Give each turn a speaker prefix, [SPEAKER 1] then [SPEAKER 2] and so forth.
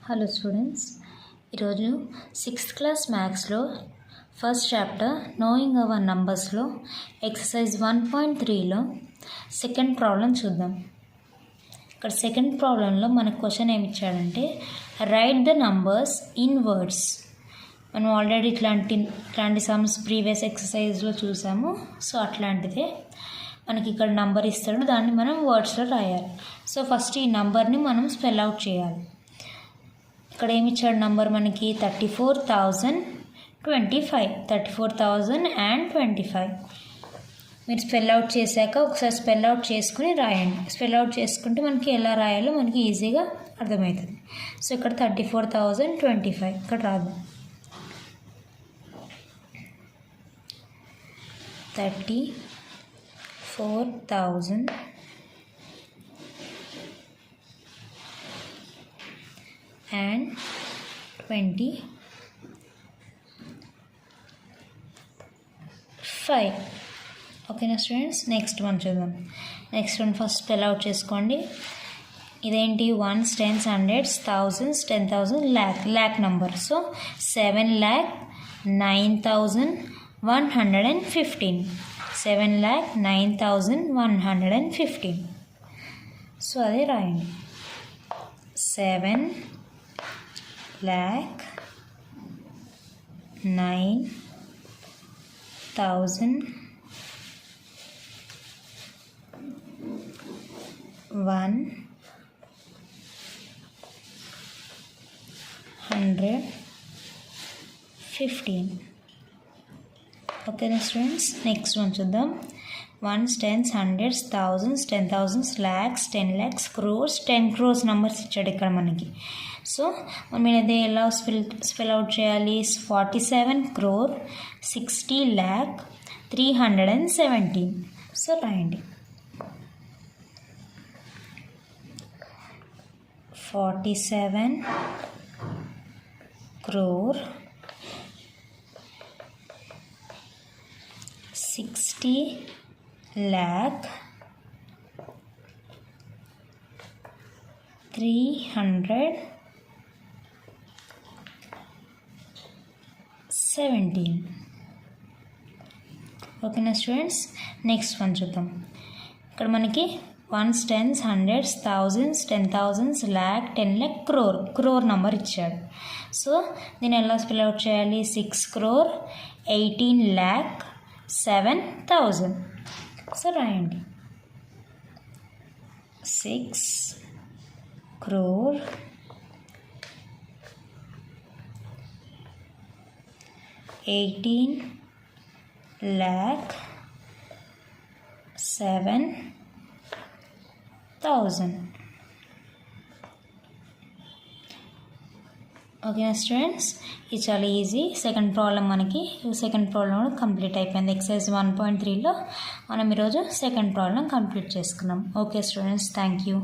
[SPEAKER 1] Hello students, ఈరోజు 6th class మ్యాథ్స్లో first chapter knowing our నంబర్స్లో ఎక్సర్సైజ్ 1.3లో సెకండ్ ప్రాబ్లం చూద్దాం. ఇక్కడ సెకండ్ ప్రాబ్లంలో మనకు క్వశ్చన్ ఏమి ఇచ్చాడంటే write the numbers in words. మనం ఆల్రెడీ ఇట్లాంటి సమ్స్ ప్రీవియస్ ఎక్సర్సైజ్లో చూసాము. సో అట్లాంటిదే మనకి ఇక్కడ నంబర్ ఇస్తాడు, దాన్ని మనం వర్డ్స్లో రాయాలి. సో ఫస్ట్ ఈ నంబర్ని మనం స్పెల్ అవుట్ చేయాలి. ఇక్కడ ఏమి ఇచ్చాడు నంబర్ మనకి 34,025. 34,025 మీరు స్పెల్ అవుట్ చేశాక ఒకసారి స్పెల్ అవుట్ చేసుకుని రాయండి. స్పెల్ అవుట్ చేసుకుంటే మనకి ఎలా రాయాలో మనకి ఈజీగా అర్థమవుతుంది. సో ఇక్కడ 34,025 ఇక్కడ రాద్దాం. 34,000 and 25. ఓకేనా స్టూడెంట్స్, నెక్స్ట్ వన్ చూద్దాం. Next one first spell out చేసుకోండి. ఇదేంటి 1s, 10s, 100s, 1000s, 10,000, lakh number. So 7,09,115. 7,09,115. So అదే రాయండి. 7,09,115. ఓకేనా స్టూడెంట్స్, నెక్స్ట్ వన్ చూద్దాం. 1s, 10s, 100s, 1000s, 10,000s, lakhs, 10 lakhs, crores, 10 crores numbers ఇచ్చాడు ఇక్కడ మనకి. సో మనం ఇది ఎలా స్పెల్ అవుట్ చేయాలి? 47,60,03,17. సో రాయండి. 47 crore 60 lakh 317. ఓకేనా స్టూడెంట్స్, నెక్స్ట్ వన్ చూద్దాం. ఇక్కడ మనకి 1s, 10s, 100s, 1000s, 10,000s, lakh, 10 lakh, crore number ఇచ్చాడు. సో దీన్ని ఎలా స్పెల్ అవుట్ చేయాలి? 6 crore 18,07,000. సో రాయండి. 6 crore 18,07,000. ఓకేనా స్టూడెంట్స్, ఇది చాలా ఈజీ. సెకండ్ ప్రాబ్లం మనకి సెకండ్ ప్రాబ్లం కూడా కంప్లీట్ అయిపోయింది. ఎక్సర్సైజ్ 1.3లో మనం ఈరోజు సెకండ్ ప్రాబ్లం కంప్లీట్ చేసుకున్నాం. Okay students, thank you.